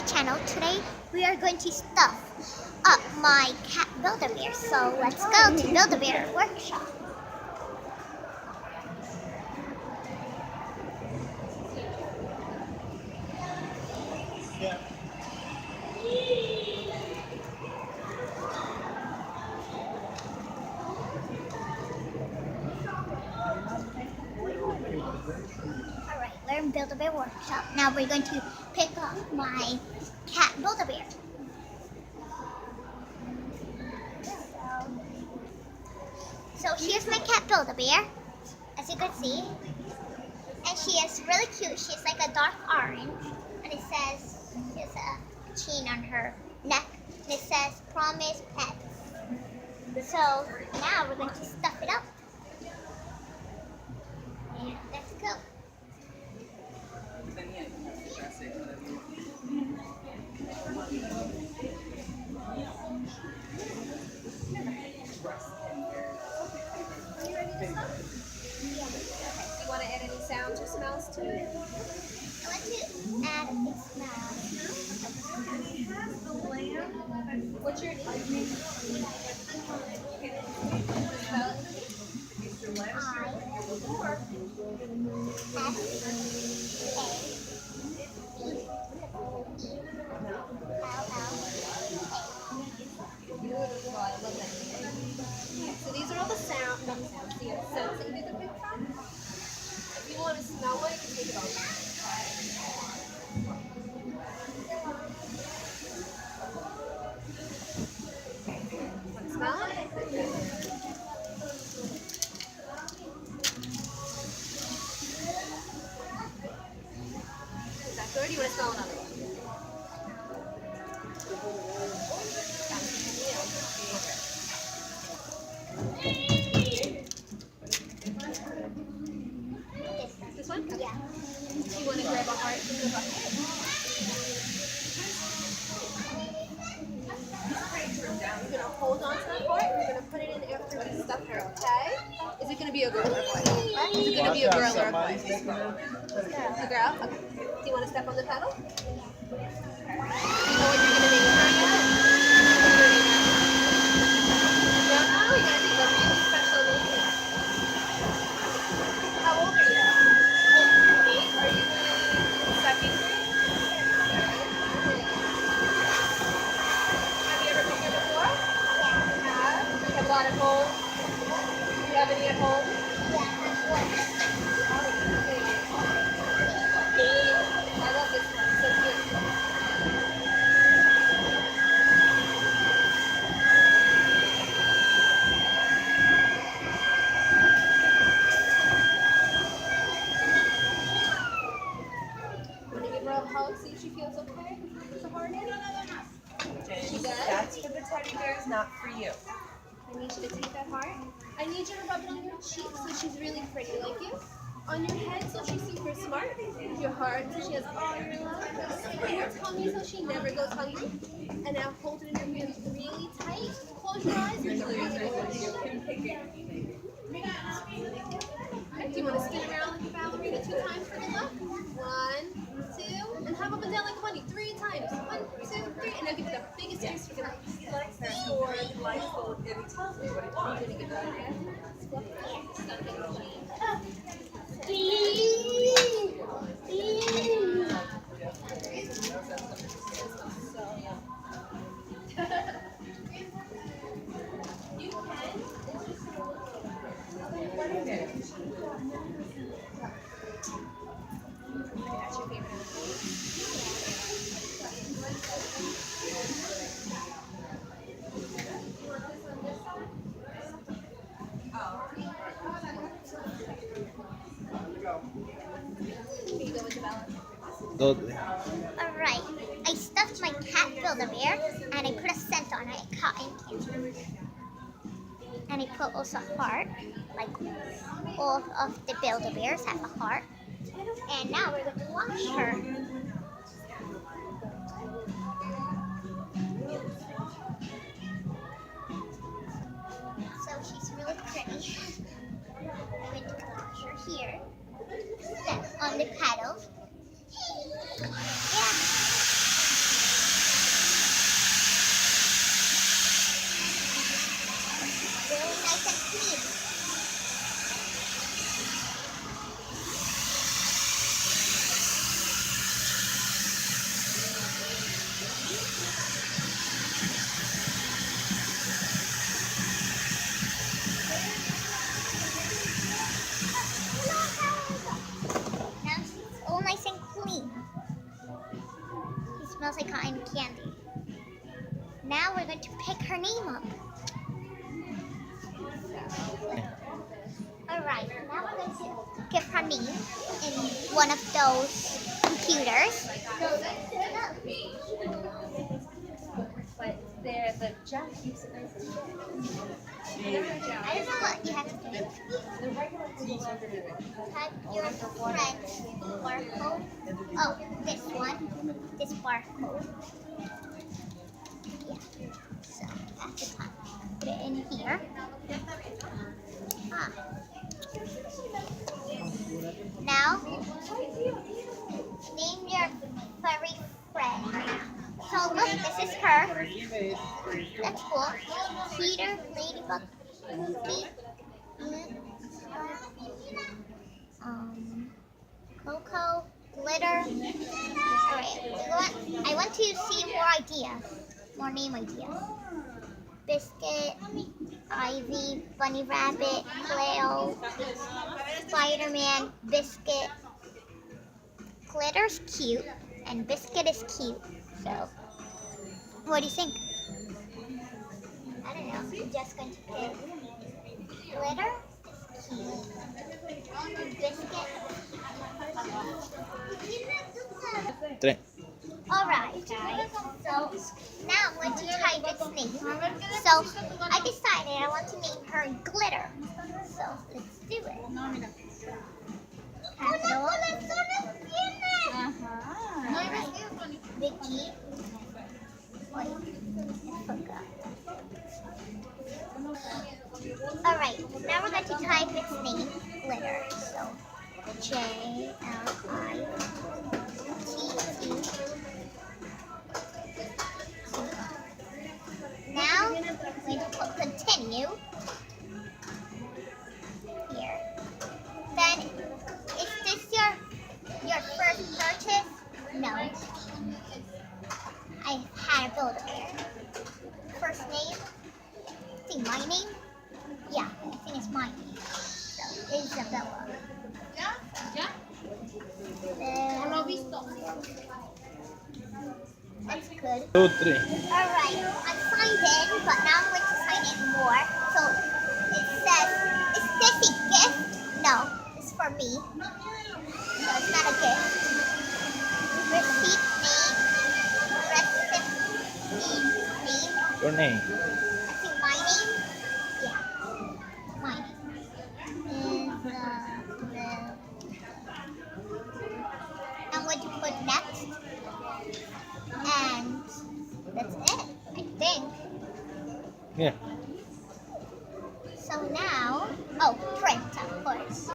channel. Today we are going to stuff up my cat Build-A-Bear. So let's go to Build-A-Bear workshop. Alright, we're in Build-A-Bear workshop. Now we're going to pick up my cat Build-A-Bear. So here's my cat Build-A-Bear, as you can see. And she is really cute. She's like a dark orange. And it says, she has a chain on her neck. And it says, Promise Pets. So now we're going to stuff it up. And let's go. You want to add any sounds or smells to it? I want to add a smell. What's your name? Spell Beautiful. I love that name. So these are all the sounds, not the scents that you can pick from. If you want to smell one, you can take it off. Want to smell it? Is that good? Or do you want to smell another one? This one? Yeah. You want to grab a heart from the bucket? You're going to hold on to that heart and you're going to put it in after we stuff her, okay? Is it going to be a girl or a boy? Is it going to be a girl or a boy? A girl? Okay. Do you want to step on the pedal? Do you know what you're going to name her yet? You don't know? You got to think of a really special name. How old are you? 8? Are you in second grade? Have you ever been here before? You have? You have a lot at home? Do you have any at home? I love this one. So cute. Want to give her a hug, see if she feels okay? Put the heart in? She does? That's for the teddy bears, not for you. I need you to take that heart. I need you to rub it on your cheek so she's really pretty like you. On your head so she's super smart. Your heart so she has all your love. And your tummy so she never goes hungry. And now hold it in your hands really tight. Close your eyes. And do you want to spin around like a ballerina 2 times for good luck? 1, 2, and hop up and down like a bunny 3 times. 1, 2, 3, and now give it the biggest twist for good luck. He likes that. Or he likes both, and he tells me what he wants. Gonna give that a hand. Stuff it in the machine. You can. That's your favorite. You want this on this side? Here you go with the ballot. Alright, I stuffed my cat Build-A-Bear and I put a scent on it, cotton candy. And I put also a heart, like all of the Build-A-Bears have a heart. And now we're going to wash her. So she's really pretty. I'm going to wash her here. Step on the paddle. Yeah. Smells like cotton candy. Now we're going to pick her name up. Alright, now we're going to give her name in one of those computers. But there, the jack keeps it nice and I don't know what you have to do. the regular things are gonna do it. Type your friend's barcode. Oh, this one. This barcode. Yeah. So that's the time. Put it in here. Ah. Now, name your furry friend. So look, this is her. That's cool. Peter, Ladybug, Monkey, Coco, Glitter. Alright, I want to see more ideas. More name ideas. Biscuit, Ivy, Bunny Rabbit, Cleo, Spider-Man, Biscuit. Glitter's cute, and Biscuit is cute. So, what do you think? I don't know. I'm just going to pick Glitter is cute. Biscuit. 3. Alright, guys. So now I'm going to type its name. So I decided I want to name her Glitter. So let's do it. Capital. Big G. Wait, I forgot. Alright, now we're going to type its name, Glitter. So J-L-I-T-T. Now we're going to put continue here. Then, is this your first purchase? No. I had a Build-A-Bear. First name? I think my name? Yeah, I think it's my name. So, Isabella. That's good. 2, 3. Alright, I'm signed in, but now I'm going to sign in more. So it says, is this a gift? No, it's for me. So it's not a gift. Receipt name. Name. Your name. I think my name. Yeah, my name. I'm going to put next. And that's it, I think. Yeah.